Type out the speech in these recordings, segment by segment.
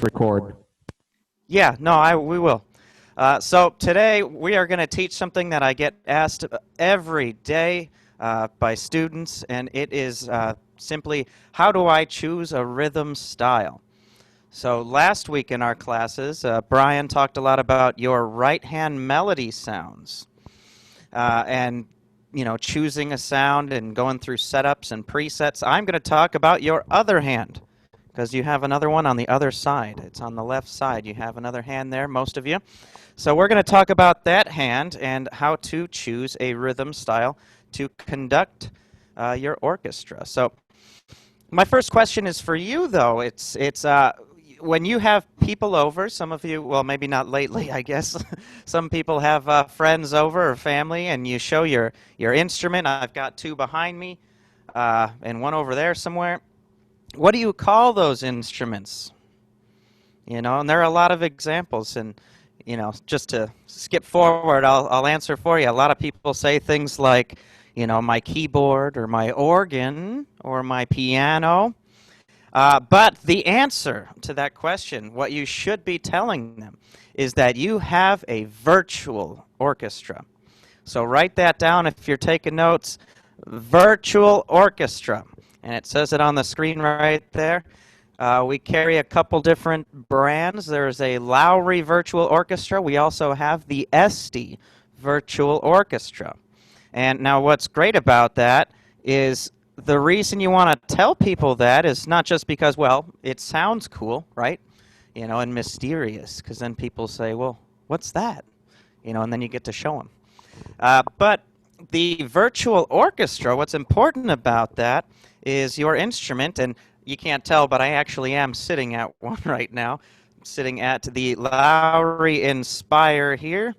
Record. Yeah, no, we will. So today we are going to teach something that I get asked every day by students, and it is simply how do I choose a rhythm style? So last week in our classes, Brian talked a lot about your right hand melody sounds and choosing a sound and going through setups and presets. I'm going to talk about your other hand because you have another one on the other side. It's on the left side. You have another hand there, most of you. So we're going to talk about that hand and how to choose a rhythm style to conduct your orchestra. So my first question is for you, though. It's when you have people over, some of you, well, maybe not lately, I guess. Some people have friends over or family, and you show your instrument. I've got two behind me and one over there somewhere. What do you call those instruments? And there are a lot of examples, and just to skip forward, I'll answer for you. A lot of people say things like, my keyboard or my organ or my piano. But the answer to that question, what you should be telling them, is that you have a virtual orchestra. So write that down if you're taking notes. Virtual orchestra. And it says it on the screen right there. We carry a couple different brands. There's a Lowry Virtual Orchestra. We also have the Esty Virtual Orchestra. And now what's great about that is the reason you want to tell people that is not just because, well, it sounds cool, right? And mysterious, because then people say, well, what's that? And then you get to show them. But the virtual orchestra, what's important about that is your instrument, and you can't tell, but I actually am sitting at one right now, sitting at the Lowry Inspire here.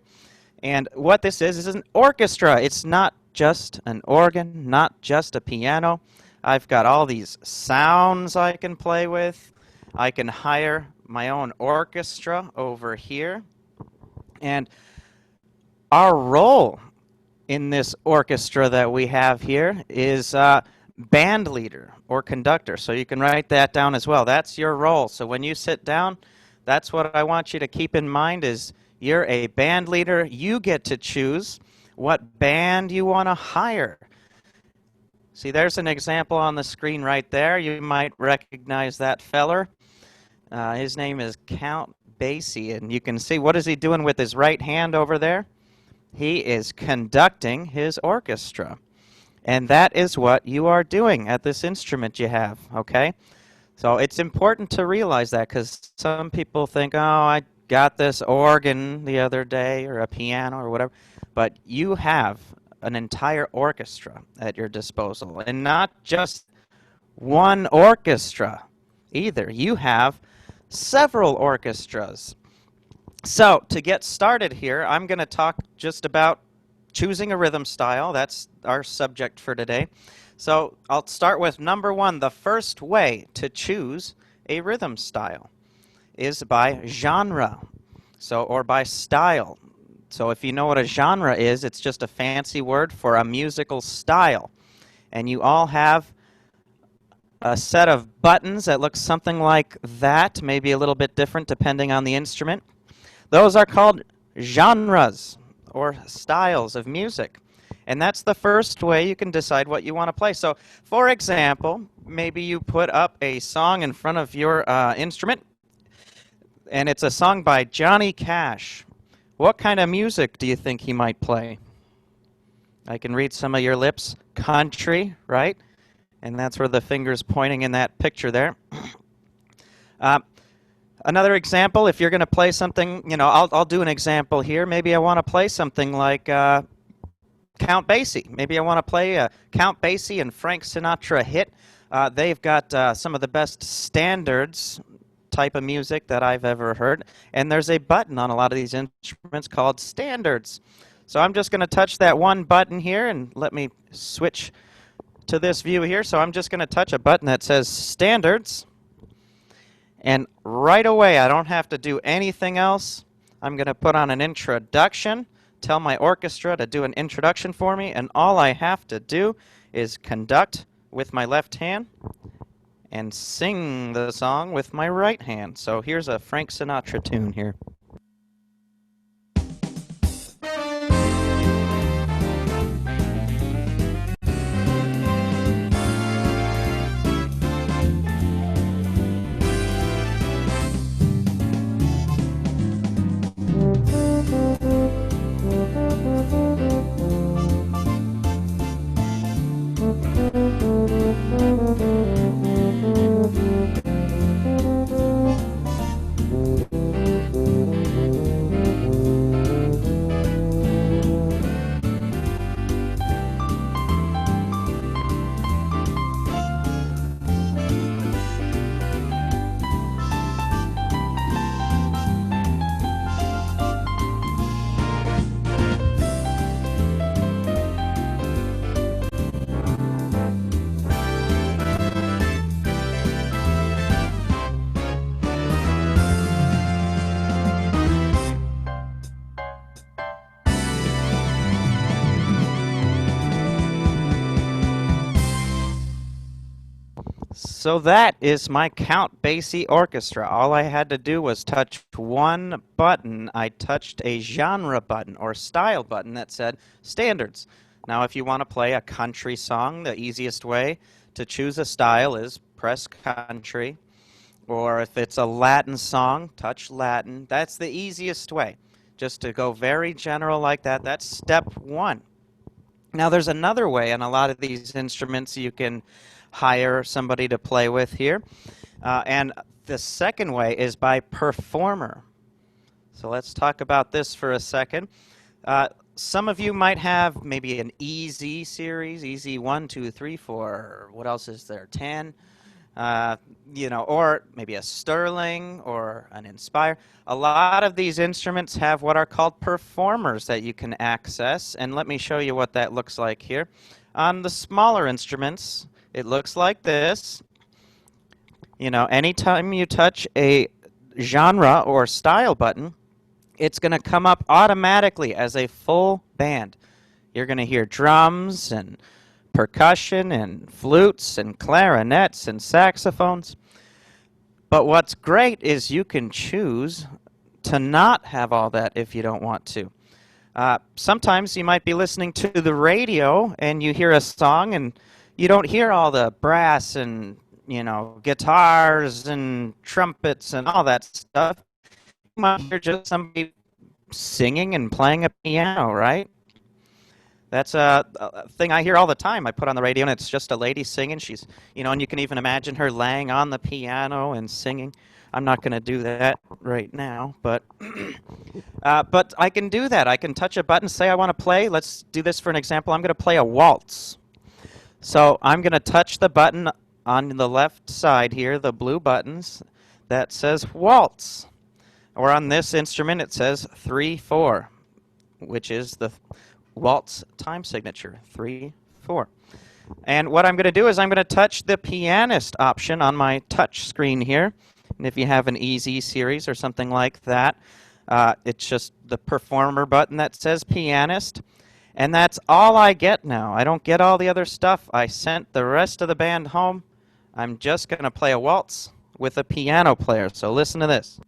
And what this is an orchestra. It's not just an organ, not just a piano. I've got all these sounds I can play with. I can hire my own orchestra over here. And our role in this orchestra that we have here is band leader or conductor. So you can write that down as well. That's your role. So when you sit down, that's what I want you to keep in mind is you're a band leader. You get to choose what band you want to hire. See, there's an example on the screen right there. You might recognize that feller. His name is Count Basie, and you can see what is he doing with his right hand over there? He is conducting his orchestra. And that is what you are doing at this instrument you have, okay? So it's important to realize that because some people think, oh, I got this organ the other day or a piano or whatever. But you have an entire orchestra at your disposal. And not just one orchestra either. You have several orchestras. So to get started here, I'm going to talk just about choosing a rhythm style. That's our subject for today. So I'll start with number one. The first way to choose a rhythm style is by genre, or by style. So if you know what a genre is, it's just a fancy word for a musical style. And you all have a set of buttons that looks something like that, maybe a little bit different depending on the instrument. Those are called genres or styles of music. And that's the first way you can decide what you want to play. So, for example, maybe you put up a song in front of your instrument, and it's a song by Johnny Cash. What kind of music do you think he might play? I can read some of your lips. Country, right? And that's where the finger's pointing in that picture there. Another example, if you're going to play something, I'll do an example here. Maybe I want to play something like Count Basie. Maybe I want to play a Count Basie and Frank Sinatra hit. They've got some of the best standards type of music that I've ever heard. And there's a button on a lot of these instruments called standards. So I'm just going to touch that one button here, and let me switch to this view here. So I'm just going to touch a button that says standards. And right away, I don't have to do anything else. I'm going to put on an introduction, tell my orchestra to do an introduction for me, and all I have to do is conduct with my left hand, and sing the song with my right hand. So here's a Frank Sinatra tune here. So that is my Count Basie Orchestra. All I had to do was touch one button. I touched a genre button or style button that said standards. Now, if you want to play a country song, the easiest way to choose a style is press country. Or if it's a Latin song, touch Latin. That's the easiest way. Just to go very general like that, that's step one. Now, there's another way on a lot of these instruments you can hire somebody to play with here. And the second way is by performer. So let's talk about this for a second. Some of you might have maybe an easy series, easy 1, 2, 3, 4. What else is there? 10. Or maybe a Sterling or an Inspire. A lot of these instruments have what are called performers that you can access, and let me show you what that looks like here. On the smaller instruments, it looks like this. Anytime you touch a genre or style button, it's going to come up automatically as a full band. You're going to hear drums and percussion and flutes and clarinets and saxophones. But what's great is you can choose to not have all that if you don't want to. Sometimes you might be listening to the radio and you hear a song and you don't hear all the brass and, guitars and trumpets and all that stuff. You might hear just somebody singing and playing a piano, right? That's a thing I hear all the time. I put on the radio and it's just a lady singing. She's, and you can even imagine her laying on the piano and singing. I'm not going to do that right now, but I can do that. I can touch a button, say I want to play. Let's do this for an example. I'm going to play a waltz. So I'm going to touch the button on the left side here, the blue buttons, that says waltz. Or on this instrument, it says 3/4, which is the waltz time signature, 3/4. And what I'm going to do is I'm going to touch the pianist option on my touch screen here. And if you have an easy series or something like that, it's just the performer button that says pianist. And that's all I get now. I don't get all the other stuff. I sent the rest of the band home. I'm just going to play a waltz with a piano player. So listen to this.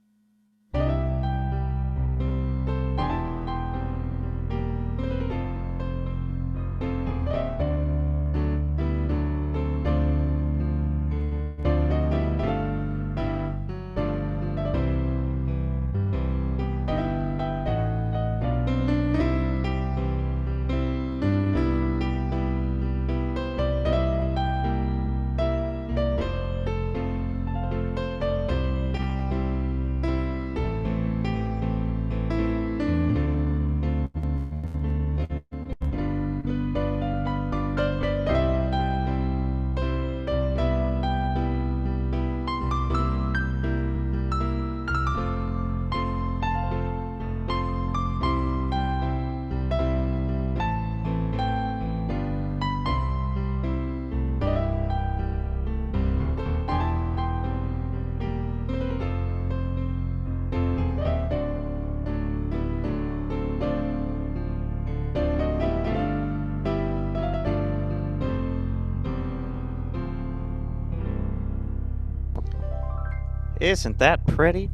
Isn't that pretty?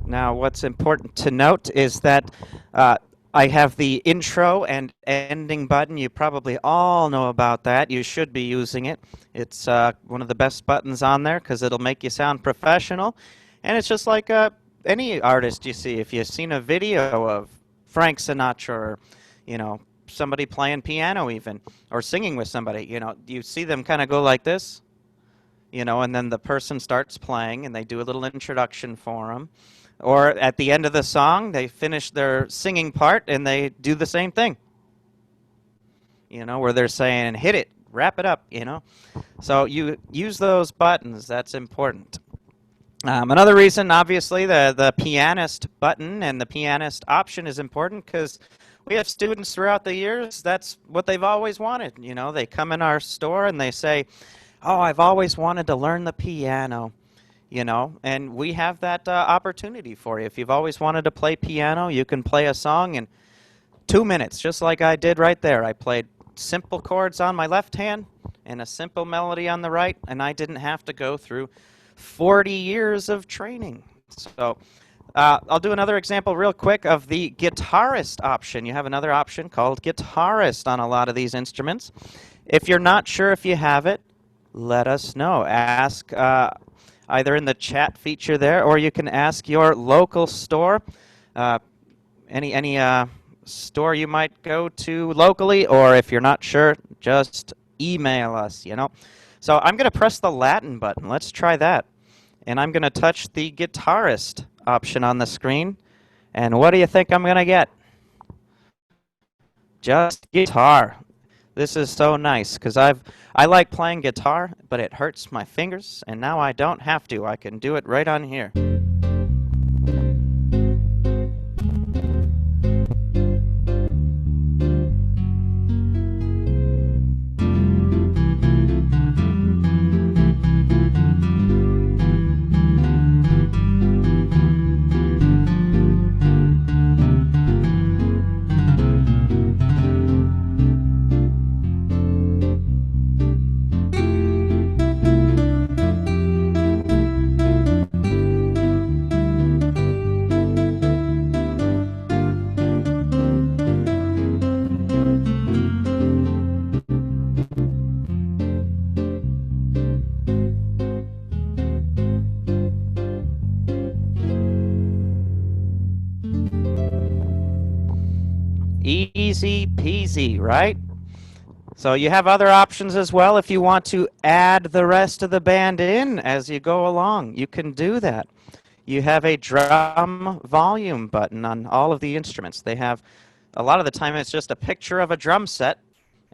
Now, what's important to note is that uh, I have the intro and ending button. You probably all know about that. You should be using it. It's one of the best buttons on there because it'll make you sound professional. And it's just like any artist you see. If you've seen a video of Frank Sinatra or, somebody playing piano even, or singing with somebody, you see them kind of go like this, and then the person starts playing and they do a little introduction for them. Or at the end of the song, they finish their singing part and they do the same thing, where they're saying, hit it, wrap it up. So you use those buttons, that's important. Another reason, obviously, the pianist button and the pianist option is important because we have students throughout the years, that's what they've always wanted. They come in our store and they say, oh, I've always wanted to learn the piano. And we have that opportunity for you. If you've always wanted to play piano, you can play a song in 2 minutes, just like I did right there. I played simple chords on my left hand and a simple melody on the right, and I didn't have to go through 40 years of training. So I'll do another example real quick of the guitarist option. You have another option called guitarist on a lot of these instruments. If you're not sure if you have it, let us know. Ask either in the chat feature there, or you can ask your local store, any store you might go to locally, or if you're not sure, just email us, So I'm going to press the Latin button. Let's try that. And I'm going to touch the guitarist option on the screen. And what do you think I'm going to get? Just guitar. This is so nice because I like playing guitar, but it hurts my fingers, and now I don't have to. I can do it right on here. Easy peasy, right? So you have other options as well. If you want to add the rest of the band in as you go along, you can do that. You have a drum volume button on all of the instruments. They have, a lot of the time, it's just a picture of a drum set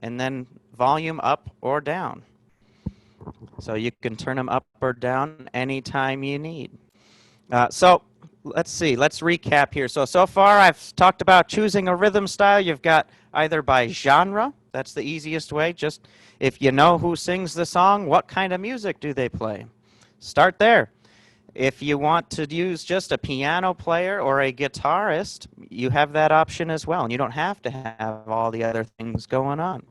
and then volume up or down. So you can turn them up or down anytime you need. So let's see. Let's recap here. So far I've talked about choosing a rhythm style. You've got either by genre. That's the easiest way. Just if you know who sings the song, what kind of music do they play? Start there. If you want to use just a piano player or a guitarist, you have that option as well. And you don't have to have all the other things going on.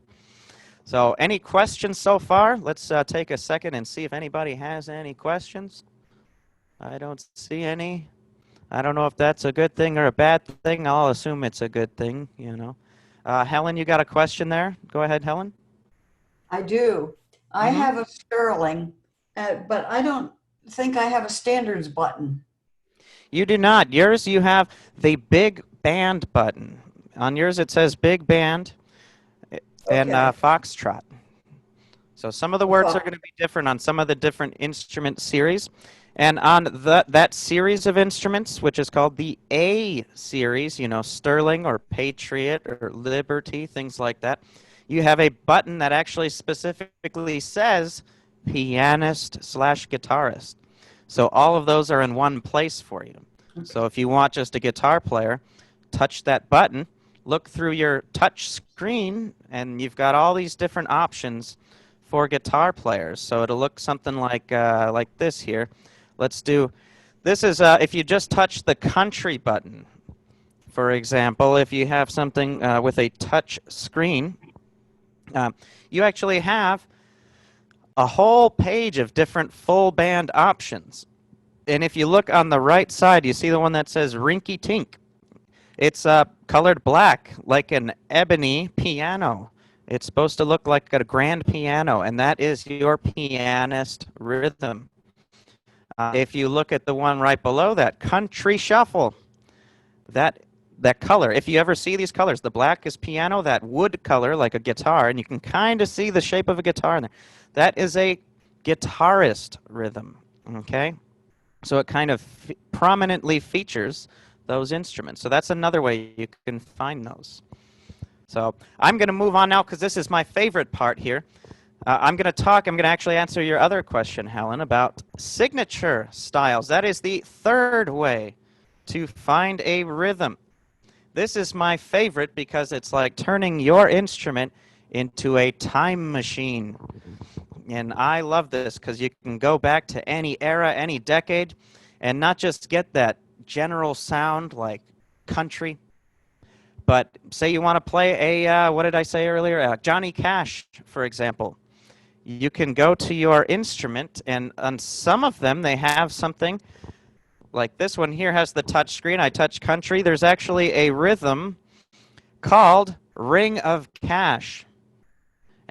So any questions so far? Let's take a second and see if anybody has any questions. I don't see any. I don't know if that's a good thing or a bad thing. I'll assume it's a good thing, Helen, you got a question there? Go ahead, Helen. I do. I have a Sterling, but I don't think I have a standards button. You do not. Yours, you have the big band button. On yours, it says big band and foxtrot. So some of the words are going to be different on some of the different instrument series. And on that series of instruments, which is called the A series, Sterling or Patriot or Liberty, things like that, you have a button that actually specifically says pianist/guitarist. So all of those are in one place for you. So if you want just a guitar player, touch that button, look through your touch screen, and you've got all these different options for guitar players. So it'll look something like this here. Let's do, this is if you just touch the country button, for example, if you have something with a touch screen, you actually have a whole page of different full band options. And if you look on the right side, you see the one that says Rinky Tink. It's colored black, like an ebony piano. It's supposed to look like a grand piano, and that is your pianist rhythm. If you look at the one right below that, country shuffle, that that color. If you ever see these colors, the black is piano, that wood color like a guitar, and you can kind of see the shape of a guitar in there. That is a guitarist rhythm, okay? So it kind of prominently features those instruments. So that's another way you can find those. So I'm going to move on now because this is my favorite part here. I'm going to actually answer your other question, Helen, about signature styles. That is the third way to find a rhythm. This is my favorite because it's like turning your instrument into a time machine. And I love this because you can go back to any era, any decade, and not just get that general sound like country, but say you want to play a, what did I say earlier? Johnny Cash, for example. You can go to your instrument, and on some of them, they have something like this one here has the touch screen. I touch country. There's actually a rhythm called Ring of Cash.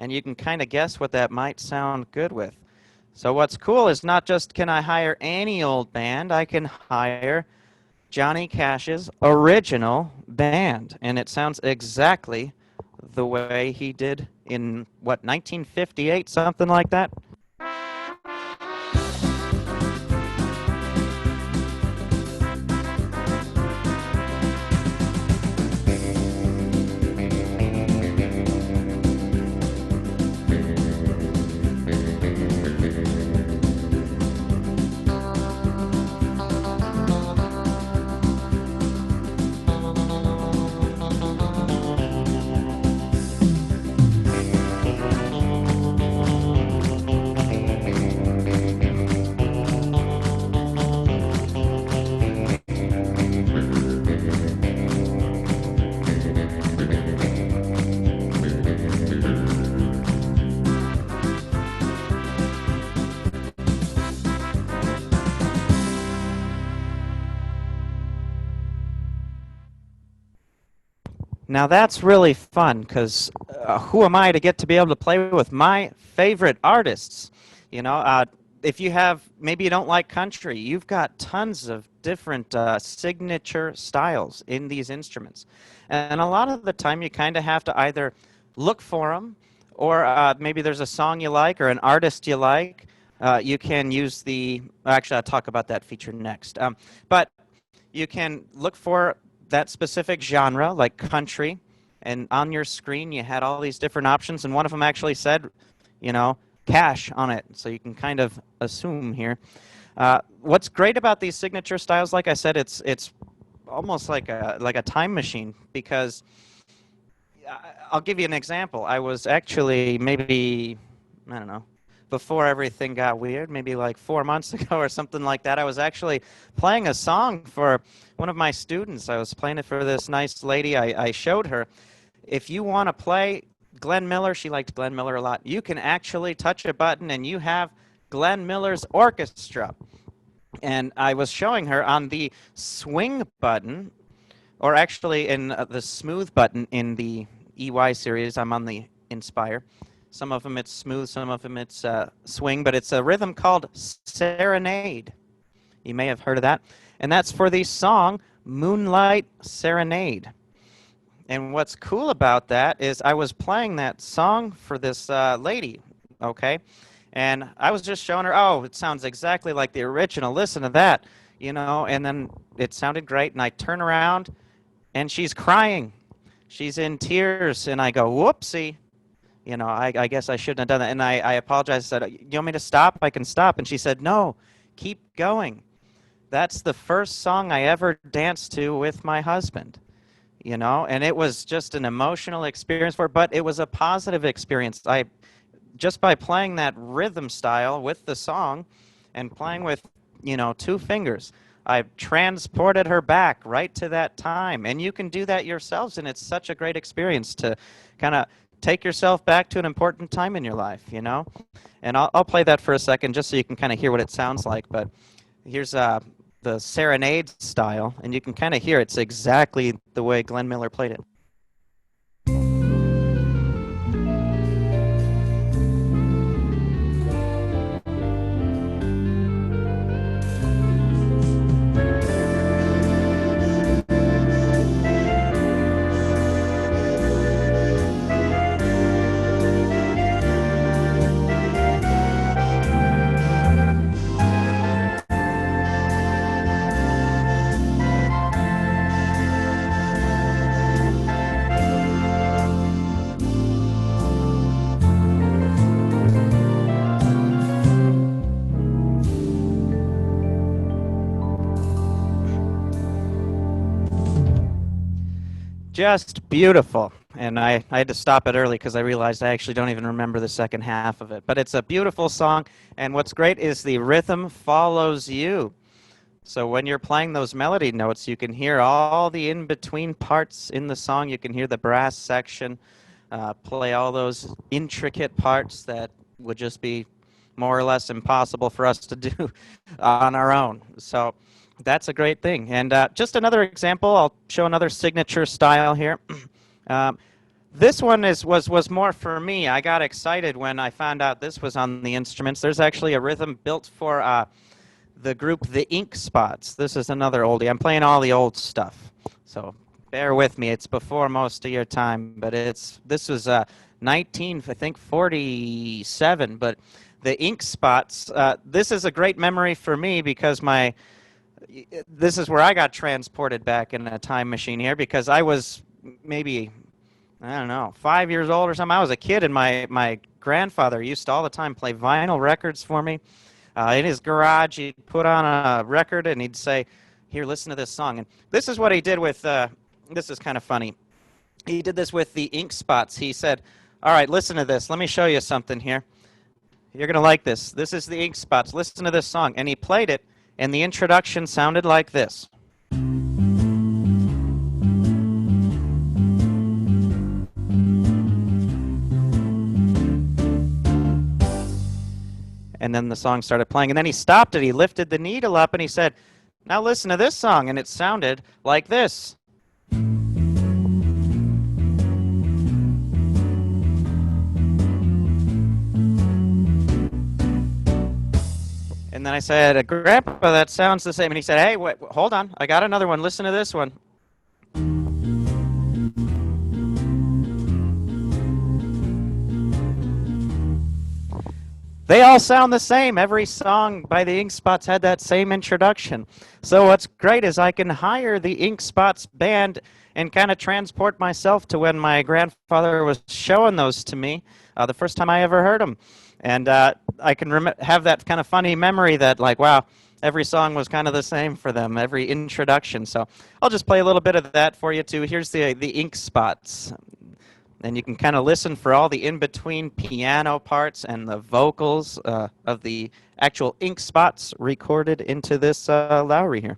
And you can kind of guess what that might sound good with. So what's cool is not just can I hire any old band, I can hire Johnny Cash's original band. And it sounds exactly the way he did in, what, 1958, something like that? Now that's really fun because who am I to get to be able to play with my favorite artists? You know, if you have, maybe you don't like country, you've got tons of different signature styles in these instruments. And a lot of the time you kind of have to either look for them or maybe there's a song you like or an artist you like. You can use actually I'll talk about that feature next. But you can look for that specific genre, like country, and on your screen you had all these different options, and one of them actually said, you know, Cash on it, so you can kind of assume here. What's great about these signature styles, like I said, it's almost like a time machine, because I'll give you an example. I was actually maybe, I don't know, before everything got weird, maybe like 4 months ago or something like that, I was actually playing a song for one of my students. I was playing it for this nice lady. I showed her, if you want to play Glenn Miller, she liked Glenn Miller a lot, you can actually touch a button and you have Glenn Miller's orchestra. And I was showing her on the swing button, or actually in the smooth button in the EY series. I'm on the Inspire. Some of them it's smooth, some of them it's swing, but it's a rhythm called Serenade. You may have heard of that. And that's for the song Moonlight Serenade. And what's cool about that is I was playing that song for this lady, okay? And I was just showing her, oh, it sounds exactly like the original. Listen to that, you know, and then it sounded great. And I turn around and she's crying. She's in tears. And I go, whoopsie. You know, I guess I shouldn't have done that. And I apologized. I said, you want me to stop? I can stop. And she said, no, keep going. That's the first song I ever danced to with my husband, you know, and it was just an emotional experience for her, but it was a positive experience. Just by playing that rhythm style with the song and playing with, you know, 2 fingers, I transported her back right to that time. And you can do that yourselves, and it's such a great experience to kind of take yourself back to an important time in your life, you know? And I'll play that for a second just so you can kind of hear what it sounds like. But Here's the serenade style, and you can kind of hear it's exactly the way Glenn Miller played it. Just beautiful. And I had to stop it early because I realized I actually don't even remember the second half of it. But it's a beautiful song, and what's great is the rhythm follows you. So when you're playing those melody notes, you can hear all the in-between parts in the song. You can hear the brass section play all those intricate parts that would just be more or less impossible for us to do on our own. So that's a great thing. And just another example, I'll show another signature style here. Um, this one was more for me. I got excited when I found out this was on the instruments. There's actually a rhythm built for the group The Ink Spots. This is another oldie. I'm playing all the old stuff, so bear with me. It's before most of your time, but this was 19, I think 47. But The Ink Spots. This is a great memory for me because this is where I got transported back in a time machine here because I was maybe, I don't know, 5 years old or something. I was a kid, and my grandfather used to all the time play vinyl records for me. In his garage, he'd put on a record and he'd say, "Here, listen to this song." And this is what he did with, this is kind of funny. He did this with the Ink Spots. He said, "All right, listen to this. Let me show you something here. You're going to like this. This is the Ink Spots. Listen to this song." And he played it, and the introduction sounded like this. And then the song started playing, and then he stopped it. He lifted the needle up, and he said, "Now listen to this song," and it sounded like this. And then I said, "Grandpa, that sounds the same." And he said, "Hey, wait, hold on. I got another one. Listen to this one." They all sound the same. Every song by the Ink Spots had that same introduction. So what's great is I can hire the Ink Spots band and kind of transport myself to when my grandfather was showing those to me the first time I ever heard them. And I can have that kind of funny memory that, like, wow, every song was kind of the same for them, every introduction. So I'll just play a little bit of that for you, too. Here's the Ink Spots. And you can kind of listen for all the in-between piano parts and the vocals of the actual Ink Spots recorded into this Lowry here.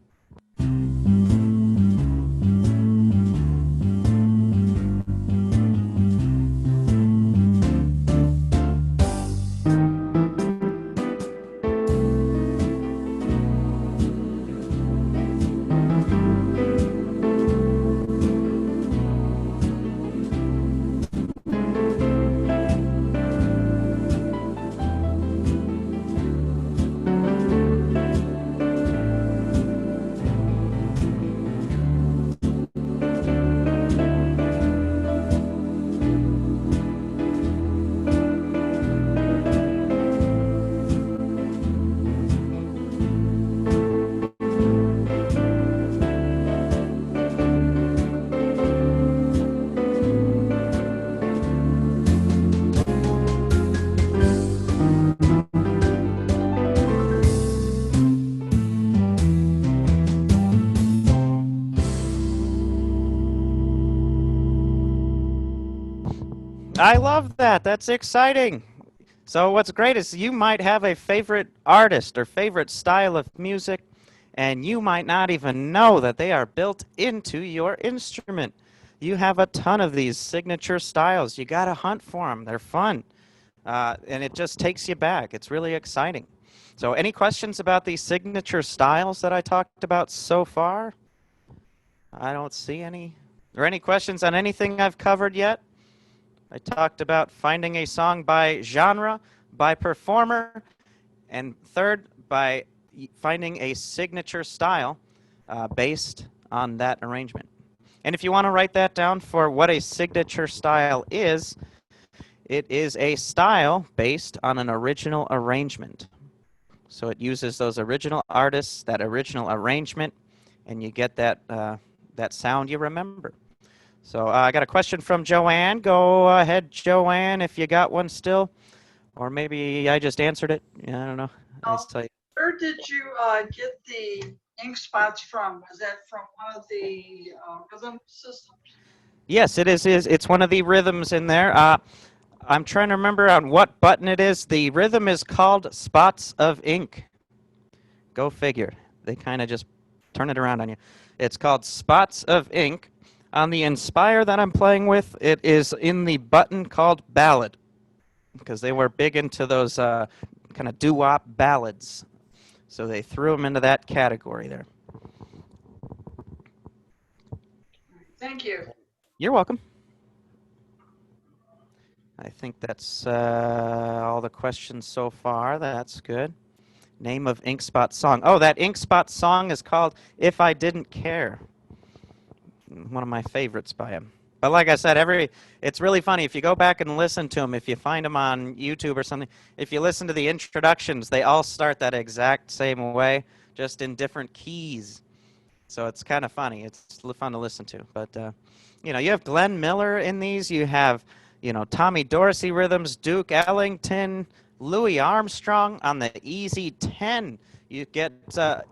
I love that. That's exciting. So what's great is you might have a favorite artist or favorite style of music, and you might not even know that they are built into your instrument. You have a ton of these signature styles. You got to hunt for them. They're fun. And it just takes you back. It's really exciting. So any questions about these signature styles that I talked about so far? I don't see any. Or any questions on anything I've covered yet? I talked about finding a song by genre, by performer, and third, by finding a signature style based on that arrangement. And if you want to write that down for what a signature style is, it is a style based on an original arrangement. So it uses those original artists, that original arrangement, and you get that, that sound you remember. So I got a question from Joanne. Go ahead, Joanne, if you got one still. Or maybe I just answered it. Yeah, I don't know. I saw you. Where did you get the ink spots from? Was that from one of the rhythm systems? Yes, it is. It's one of the rhythms in there. I'm trying to remember on what button it is. The rhythm is called Spots of Ink. Go figure. They kind of just turn it around on you. It's called Spots of Ink. On the Inspire that I'm playing with, it is in the button called Ballad, because they were big into those kind of doo-wop ballads. So they threw them into that category there. Thank you. You're welcome. I think that's all the questions so far. That's good. Name of Inkspot song. Oh, that Inkspot song is called If I Didn't Care. One of my favorites by him. But like I said, it's really funny. If you go back and listen to them, if you find them on YouTube or something, if you listen to the introductions, they all start that exact same way, just in different keys. So it's kind of funny. It's fun to listen to. But, you have Glenn Miller in these. You have, Tommy Dorsey rhythms, Duke Ellington, Louis Armstrong on the Easy 10. You get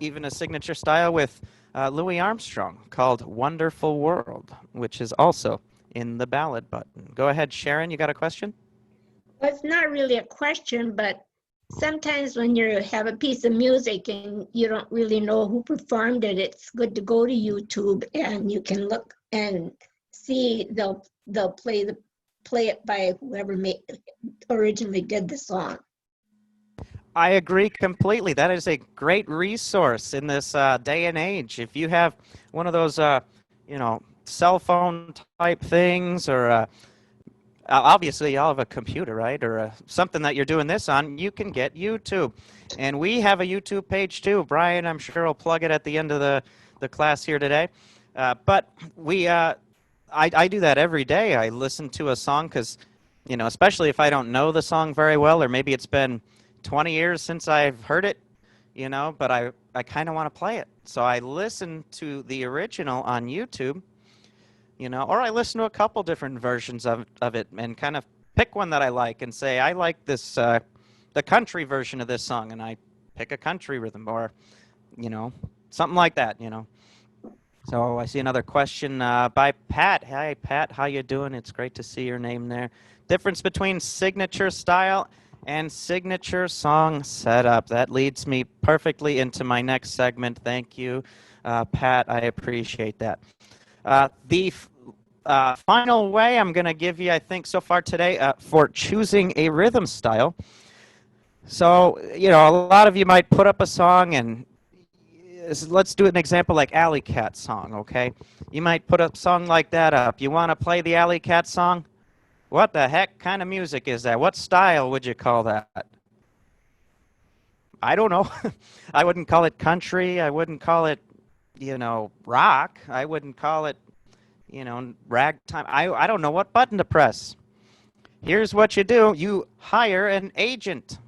even a signature style with Louis Armstrong called Wonderful World, which is also in the ballad button. Go ahead, Sharon, you got a question? Well, it's not really a question, but sometimes when you have a piece of music and you don't really know who performed it, it's good to go to YouTube and you can look and see they'll play it by whoever originally did the song. I agree completely. That is a great resource in this day and age. If you have one of those, cell phone type things, or obviously you all have a computer, right? Or something that you're doing this on, you can get YouTube. And we have a YouTube page too. Brian, I'm sure, will plug it at the end of the class here today. But I do that every day. I listen to a song because, especially if I don't know the song very well, or maybe it's been 20 years since I've heard it, but I kind of want to play it. So I listen to the original on YouTube, or I listen to a couple different versions of it and kind of pick one that I like and say, I like this, the country version of this song, and I pick a country rhythm or, something like that, So I see another question by Pat. Hi, Pat. How you doing? It's great to see your name there. Difference between signature style and signature song setup. That leads me perfectly into my next segment. Thank you, Pat. I appreciate that. The final way I'm going to give you, I think, so far today for choosing a rhythm style. So, a lot of you might put up a song and let's do an example like Alley Cat song, okay? You might put a song like that up. You want to play the Alley Cat song? What the heck kind of music is that? What style would you call that? I don't know. I wouldn't call it country. I wouldn't call it, rock. I wouldn't call it, ragtime. I don't know what button to press. Here's what you do. You hire an agent.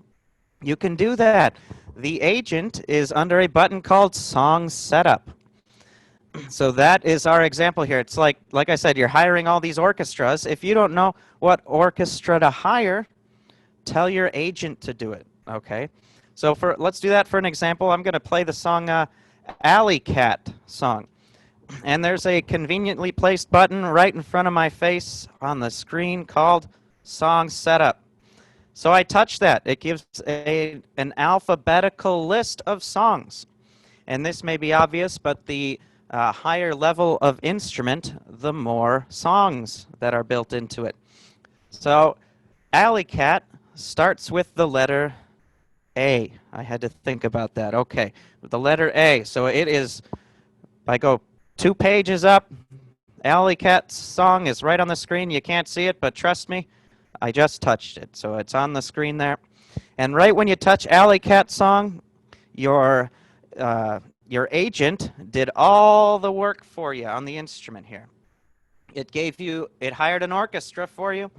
You can do that. The agent is under a button called Song Setup. So that is our example here. It's like I said, you're hiring all these orchestras. If you don't know what orchestra to hire, tell your agent to do it, okay? So let's do that for an example. I'm going to play the song Alley Cat song. And there's a conveniently placed button right in front of my face on the screen called Song Setup. So I touch that. It gives an alphabetical list of songs. And this may be obvious, but the higher level of instrument, the more songs that are built into it. So Alley Cat starts with the letter A. I had to think about that. Okay, the letter A. So it is, I go 2 pages up. Alley Cat's song is right on the screen. You can't see it, but trust me, I just touched it. So it's on the screen there. And right when you touch Alley Cat's song, your agent did all the work for you on the instrument here. It hired an orchestra for you.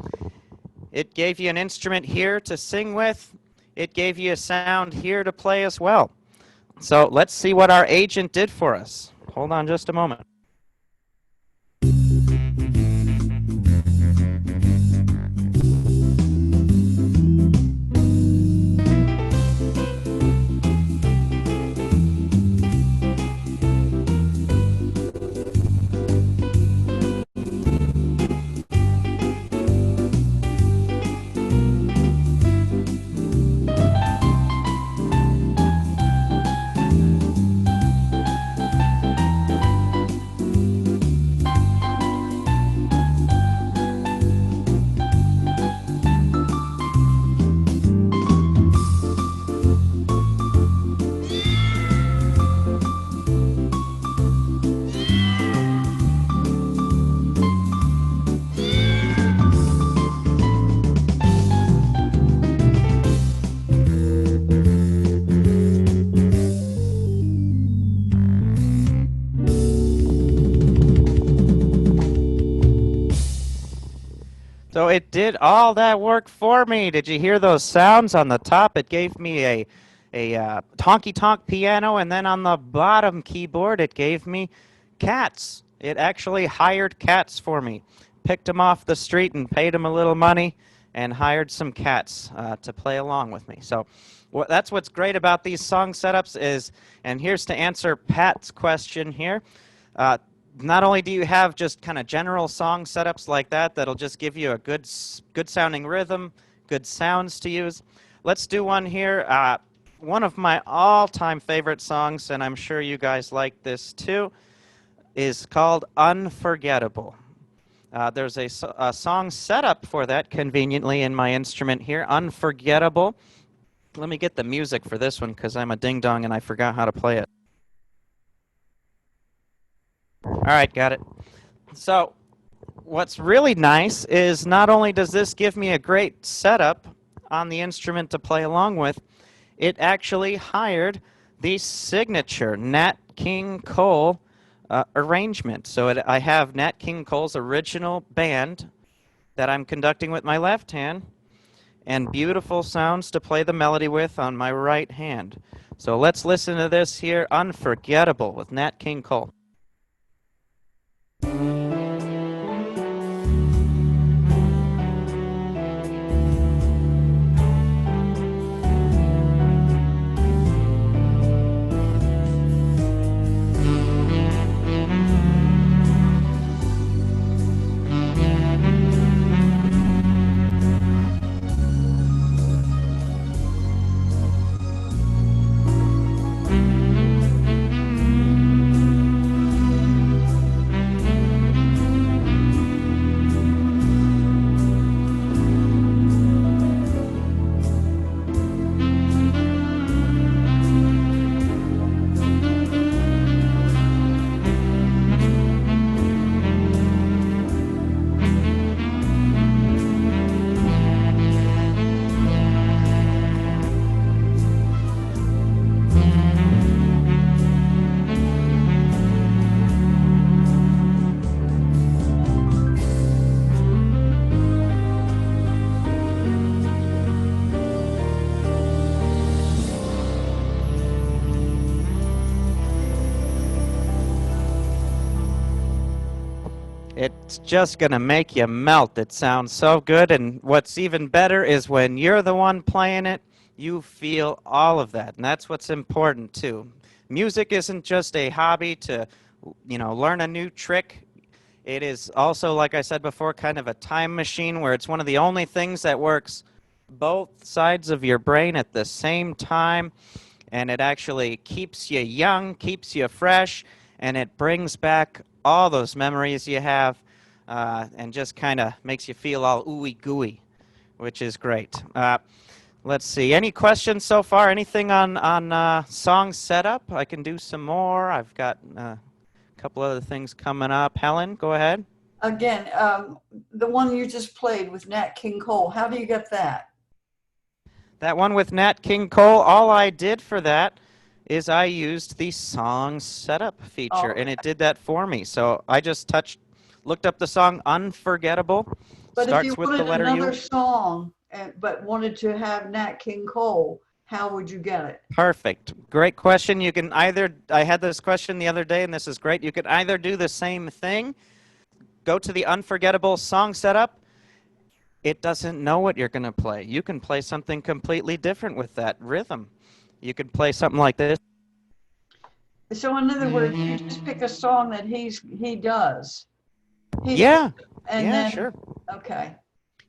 It gave you an instrument here to sing with. It gave you a sound here to play as well. So let's see what our agent did for us. Hold on just a moment. So it did all that work for me. Did you hear those sounds on the top? It gave me a honky-tonk piano, and then on the bottom keyboard, it gave me cats. It actually hired cats for me. Picked them off the street and paid them a little money and hired some cats to play along with me. So that's what's great about these song setups is, and here's to answer Pat's question here. Not only do you have just kind of general song setups like that that'll just give you a good sounding rhythm, good sounds to use. Let's do one here. One of my all-time favorite songs, and I'm sure you guys like this too, is called Unforgettable. There's a song setup for that conveniently in my instrument here, Unforgettable. Let me get the music for this one because I'm a ding-dong and I forgot how to play it. All right, got it. So what's really nice is not only does this give me a great setup on the instrument to play along with, it actually hired the signature Nat King Cole arrangement. So I have Nat King Cole's original band that I'm conducting with my left hand and beautiful sounds to play the melody with on my right hand. So let's listen to this here, Unforgettable with Nat King Cole. It's just going to make you melt. It sounds so good, and what's even better is when you're the one playing it, you feel all of that, and that's what's important too. Music isn't just a hobby to, learn a new trick. It is also, like I said before, kind of a time machine where it's one of the only things that works both sides of your brain at the same time, and it actually keeps you young, keeps you fresh, and it brings back all those memories you have, and just kind of makes you feel all ooey gooey, which is great. Let's see. Any questions so far? Anything on song setup? I can do some more. I've got a couple other things coming up. Helen, go ahead. Again, the one you just played with Nat King Cole, how do you get that? That one with Nat King Cole, all I did for that is I used the song setup feature, and it did that for me. So I just looked up the song Unforgettable. But if you Starts with the wanted letter another U. song, but wanted to have Nat King Cole, how would you get it? Perfect. Great question. You can either, I had this question the other day, and this is great. You could either do the same thing, go to the Unforgettable song setup. It doesn't know what you're going to play. You can play something completely different with that rhythm. You could play something like this. So in other words, you just pick a song that he does. Yeah, And yeah, then, sure. okay.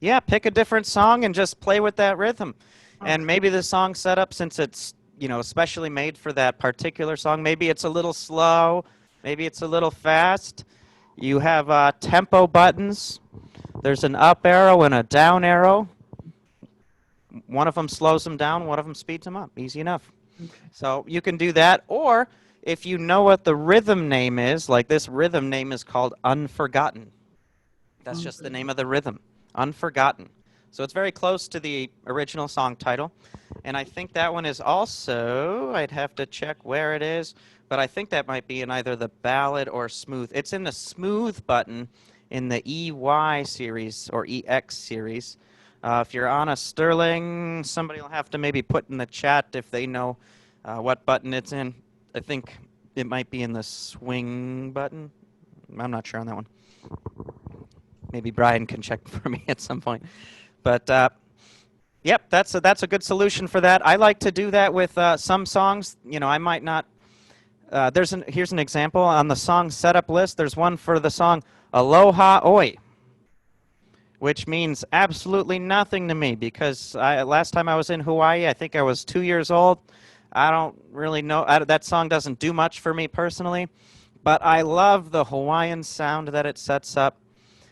Yeah, pick a different song and just play with that rhythm. And maybe the song setup, since it's, especially made for that particular song, maybe it's a little slow, maybe it's a little fast. You have tempo buttons. There's an up arrow and a down arrow. One of them slows them down, one of them speeds them up. Easy enough. Okay. So you can do that. Or if you know what the rhythm name is, like this rhythm name is called Unforgotten. That's just the name of the rhythm, Unforgotten. So it's very close to the original song title. And I think that one is also, I'd have to check where it is, but I think that might be in either the ballad or smooth. It's in the smooth button in the EY series or EX series. If you're on a Sterling, somebody will have to maybe put in the chat if they know what button it's in. I think it might be in the swing button. I'm not sure on that one. Maybe Brian can check for me at some point. But yep, that's a good solution for that. I like to do that with some songs. I might not. Here's an example on the song setup list. There's one for the song Aloha Oi, which means absolutely nothing to me because last time I was in Hawaii, I think I was 2 years old. I don't really know. That song doesn't do much for me personally, but I love the Hawaiian sound that it sets up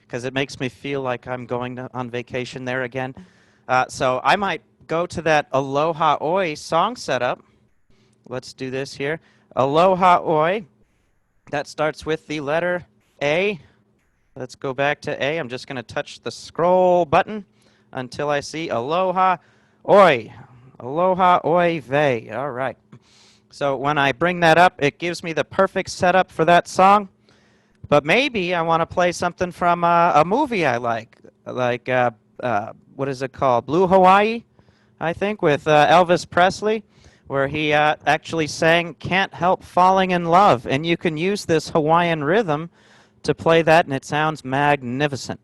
because it makes me feel like I'm going on vacation there again. So I might go to that Aloha Oi song setup. Let's do this here. Aloha Oi. That starts with the letter A. Let's go back to A. I'm just going to touch the scroll button until I see Aloha Oi. Aloha Oi Vey. All right. So when I bring that up, it gives me the perfect setup for that song. But maybe I want to play something from a movie I like what is it called? Blue Hawaii, I think, with Elvis Presley, where he actually sang Can't Help Falling in Love. And you can use this Hawaiian rhythm to play that, and it sounds magnificent.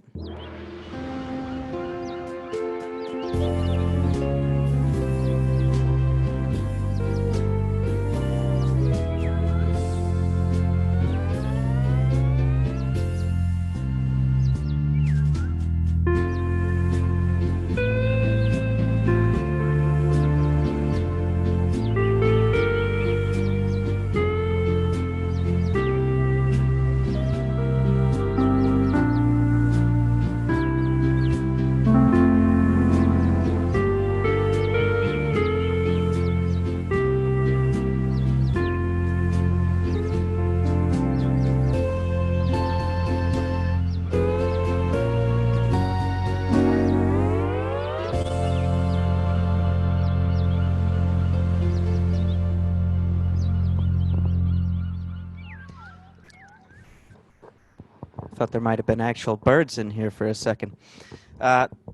Thought there might have been actual birds in here for a second.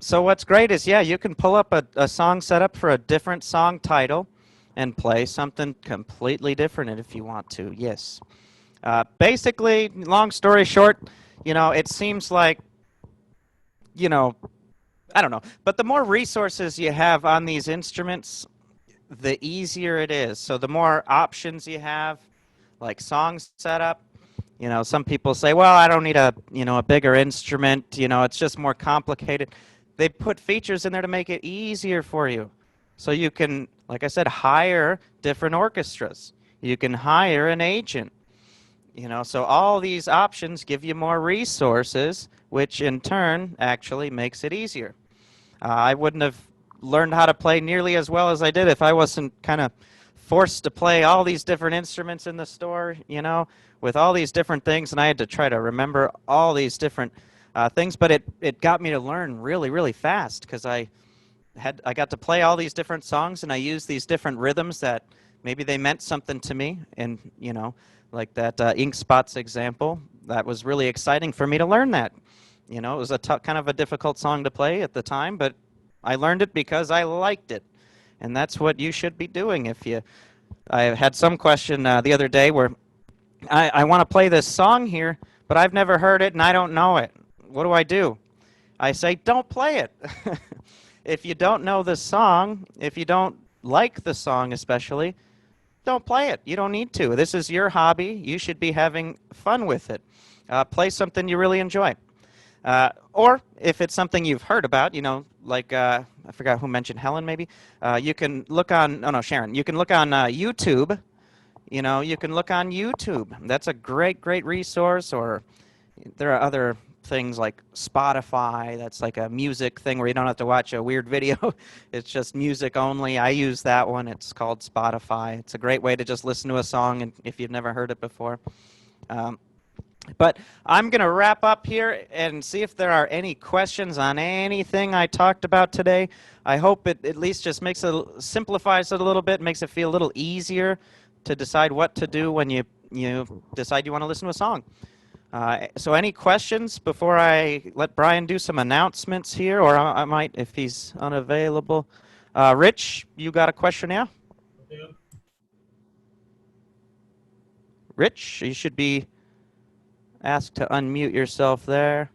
So what's great is, yeah, you can pull up a song setup for a different song title and play something completely different if you want to, yes. Basically, long story short, it seems like, I don't know, but the more resources you have on these instruments, the easier it is. So the more options you have, like song setup, some people say, well, I don't need a bigger instrument, it's just more complicated. They put features in there to make it easier for you. So you can, like I said, hire different orchestras. You can hire an agent. So all these options give you more resources, which in turn actually makes it easier. I wouldn't have learned how to play nearly as well as I did if I wasn't kind of forced to play all these different instruments in the store, with all these different things, and I had to try to remember all these different things. But it got me to learn really, really fast because I got to play all these different songs, and I used these different rhythms that maybe they meant something to me, and like that Ink Spots example. That was really exciting for me to learn that. It was a kind of a difficult song to play at the time, but I learned it because I liked it, and that's what you should be doing. I had some question the other day where I want to play this song here, but I've never heard it and I don't know it. What do? I say, don't play it. If you don't know the song, if you don't like the song especially, don't play it. You don't need to. This is your hobby. You should be having fun with it. Play something you really enjoy. Or if it's something you've heard about, like I forgot who mentioned Helen maybe, you can look on, oh no, Sharon, you can look on YouTube. You can look on YouTube. That's a great, great resource. Or there are other things like Spotify. That's like a music thing where you don't have to watch a weird video. It's just music only. I use that one. It's called Spotify. It's a great way to just listen to a song and if you've never heard it before. But I'm going to wrap up here and see if there are any questions on anything I talked about today. I hope it at least just simplifies it a little bit, makes it feel a little easier to decide what to do when you decide you want to listen to a song. So any questions before I let Brian do some announcements here, or I might if he's unavailable. Rich, you got a question now? Yeah. Rich, you should be asked to unmute yourself there.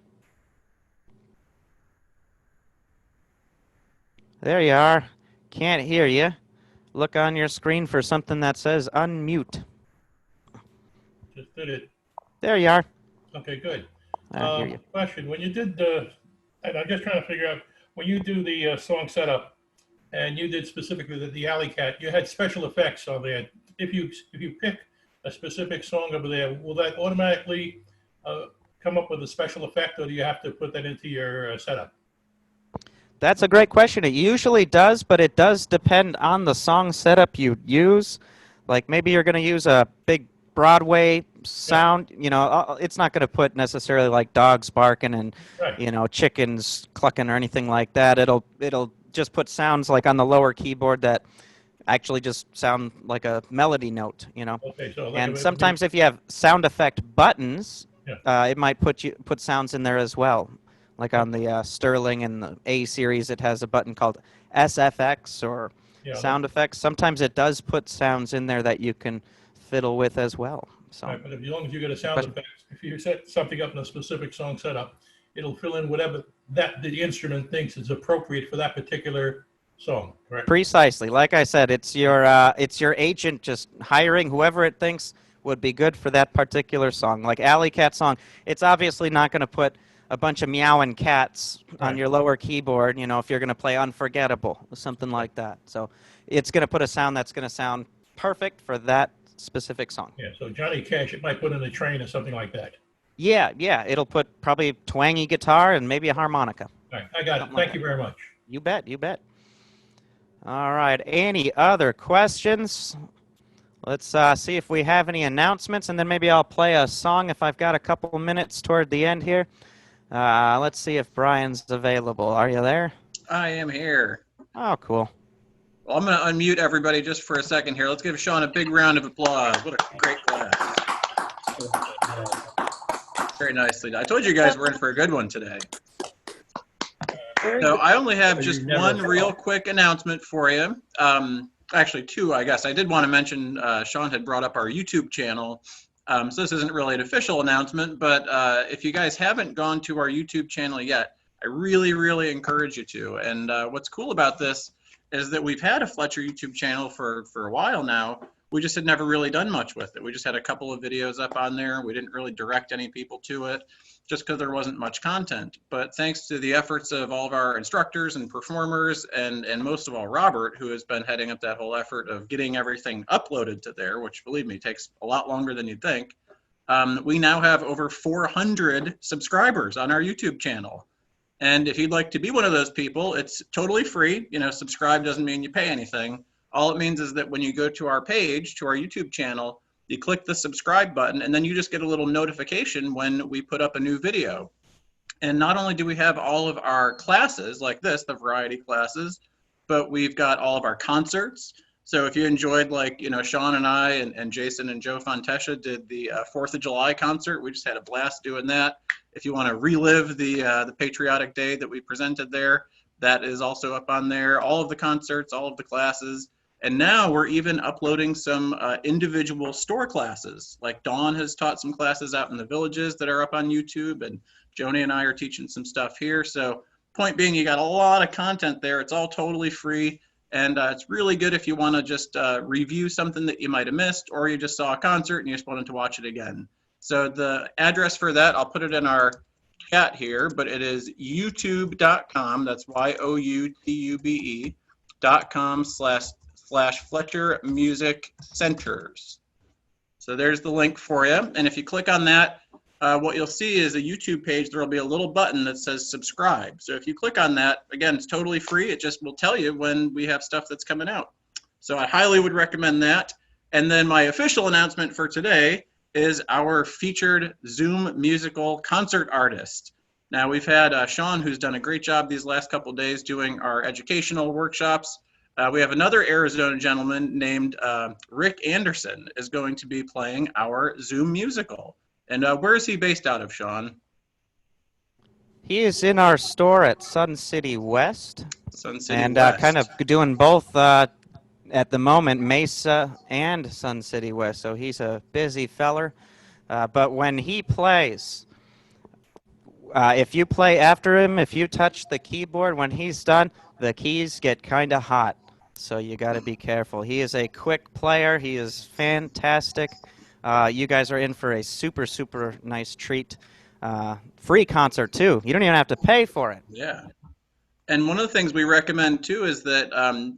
There you are. Can't hear you. Look on your screen for something that says unmute. Just did it. There you are. Okay, good. I hear you. Question, when you did and I'm just trying to figure out, when you do the song setup, and you did specifically the Alley Cat, you had special effects on there. If you pick a specific song over there, will that automatically come up with a special effect, or do you have to put that into your setup? That's a great question. It usually does, but it does depend on the song setup you use. Like maybe you're going to use a big Broadway sound, it's not going to put necessarily like dogs barking and, Right. Chickens clucking or anything like that. It'll just put sounds like on the lower keyboard that actually just sound like a melody note, Okay, so like And sometimes if you have sound effect buttons, it might put sounds in there as well. Like on the Sterling and the A series, it has a button called SFX or sound effects. Sometimes it does put sounds in there that you can fiddle with as well. So, right, but as long as you get a sound effect, if you set something up in a specific song setup, it'll fill in whatever the instrument thinks is appropriate for that particular song, correct? Precisely. Like I said, it's your agent just hiring whoever it thinks would be good for that particular song. Like Alley Cat song, it's obviously not going to put a bunch of meowing cats on your lower keyboard, if you're going to play Unforgettable or something like that. So it's going to put a sound that's going to sound perfect for that specific song. Yeah, so Johnny Cash, it might put in a train or something like that. Yeah, it'll put probably twangy guitar and maybe a harmonica. All right, I got it. Thank you very much. You bet. All right, any other questions? Let's see if we have any announcements, and then maybe I'll play a song if I've got a couple minutes toward the end here. Let's see if Brian's available. Are you there? I am here. Oh, cool. Well, I'm going to unmute everybody just for a second here. Let's give Sean a big round of applause. What a great class. Very nicely done. I told you guys we're in for a good one today. So I only have just one real quick announcement for you. Actually, two, I guess. I did want to mention Sean had brought up our YouTube channel. So this isn't really an official announcement, but if you guys haven't gone to our YouTube channel yet, I really, really encourage you to. And what's cool about this is that we've had a Fletcher YouTube channel for a while now. We just had never really done much with it. We just had a couple of videos up on there. We didn't really direct any people to it just because there wasn't much content. But thanks to the efforts of all of our instructors and performers, and most of all Robert, who has been heading up that whole effort of getting everything uploaded to there, which believe me takes a lot longer than you'd think, we now have over 400 subscribers on our YouTube channel. And if you'd like to be one of those people, it's totally free. You know, subscribe doesn't mean you pay anything. All it means is that when you go to our page, to our YouTube channel, you click the subscribe button, and then you just get a little notification when we put up a new video. And not only do we have all of our classes like this, the variety classes, but we've got all of our concerts. So if you enjoyed, like, you know, Sean and I and Jason and Joe Fontesha did the 4th of July concert, we just had a blast doing that. If you want to relive the patriotic day that we presented there, that is also up on there. All of the concerts, all of the classes. And now we're even uploading some individual store classes. Like Dawn has taught some classes out in the villages that are up on YouTube, and Joni and I are teaching some stuff here. So point being, you got a lot of content there. It's all totally free. And it's really good if you want to just review something that you might have missed, or you just saw a concert and you just wanted to watch it again. So the address for that, I'll put it in our chat here, but it is youtube.com. That's youtube.com/Fletcher Music Centers. So there's the link for you. And if you click on that, what you'll see is a YouTube page. There will be a little button that says subscribe. So if you click on that, again, it's totally free. It just will tell you when we have stuff that's coming out. So I highly would recommend that. And then my official announcement for today is our featured Zoom musical concert artist. Now we've had Sean, who's done a great job these last couple of days doing our educational workshops. We have another Arizona gentleman named Rick Anderson is going to be playing our Zoom musical. And where is he based out of, Sean? He is in our store at Sun City West. Sun City and West. kind of doing both at the moment, Mesa and Sun City West. So he's a busy feller. But when he plays, if you play after him, if you touch the keyboard when he's done, the keys get kind of hot. So you got to be careful. He is a quick player. He is fantastic. You guys are in for a super, super nice treat. Free concert, too. You don't even have to pay for it. Yeah. And one of the things we recommend, too, is that,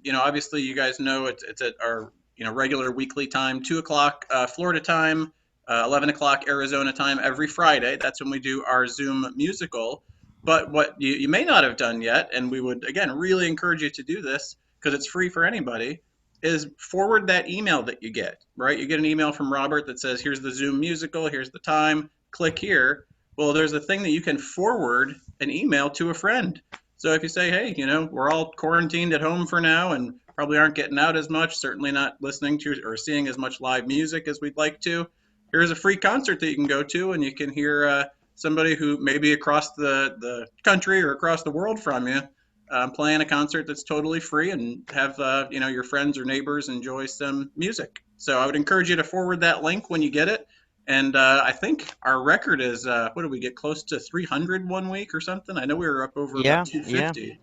you know, obviously you guys know it's at our, you know, regular weekly time, 2 o'clock Florida time, 11 o'clock Arizona time every Friday. That's when we do our Zoom musical. But what you may not have done yet, and we would, again, really encourage you to do this because it's free for anybody, is forward that email that you get, right? You get an email from Robert that says, here's the Zoom musical, here's the time, click here. Well, there's a thing that you can forward an email to a friend. So if you say, hey, you know, we're all quarantined at home for now and probably aren't getting out as much, certainly not listening to or seeing as much live music as we'd like to, here's a free concert that you can go to, and you can hear somebody who may be across the country or across the world from you playing a concert that's totally free, and have you know, your friends or neighbors enjoy some music. So I would encourage you to forward that link when you get it. And I think our record is, what did we get, close to 300 one week or something? I know we were up over about 250.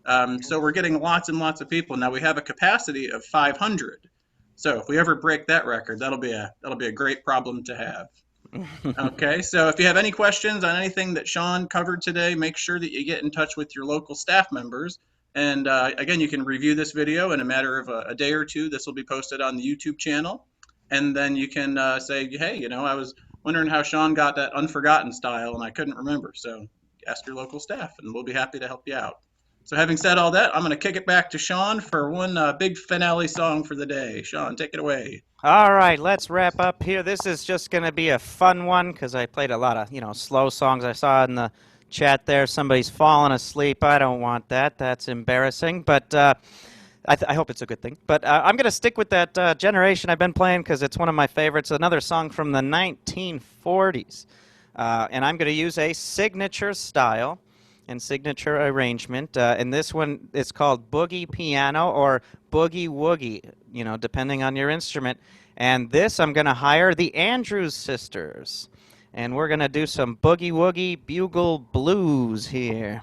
Yeah. So we're getting lots and lots of people. Now we have a capacity of 500. So if we ever break that record, that'll be a great problem to have. Okay, so if you have any questions on anything that Sean covered today, make sure that you get in touch with your local staff members. And again, you can review this video in a matter of a day or two. This will be posted on the YouTube channel. And then you can say, hey, you know, I was wondering how Sean got that Unforgotten style and I couldn't remember. So ask your local staff and we'll be happy to help you out. So having said all that, I'm going to kick it back to Sean for one big finale song for the day. Sean, take it away. All right, let's wrap up here. This is just going to be a fun one because I played a lot of, you know, slow songs. I saw in the chat there somebody's falling asleep. I don't want that. That's embarrassing. But I hope it's a good thing. But I'm going to stick with that generation I've been playing because it's one of my favorites. Another song from the 1940s. And I'm going to use a signature style and signature arrangement. And this one is called Boogie Piano or Boogie Woogie, you know, depending on your instrument. And this I'm going to hire the Andrews Sisters. And we're going to do some Boogie Woogie Bugle Blues here.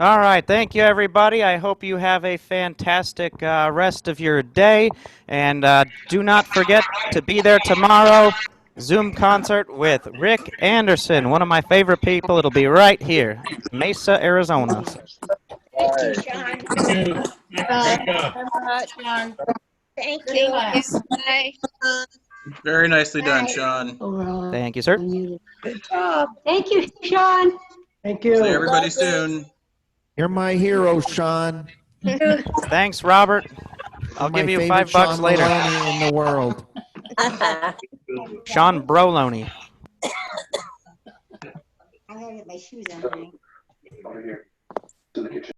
All right, thank you, everybody. I hope you have a fantastic rest of your day. And do not forget to be there tomorrow. Zoom concert with Rick Anderson, one of my favorite people. It'll be right here, Mesa, Arizona. Thank you, Sean. Thank you. Great job. Thank Very you. nice. Bye. Very nicely done, Bye. Sean. Thank you, sir. Good job. Thank you, Sean. Thank See you. everybody soon. You're my hero, Sean. Thanks, Robert. I'll You're my give you favorite $5 Sean later. Maloney in the world. Sean Broloney. I gotta get my shoes on.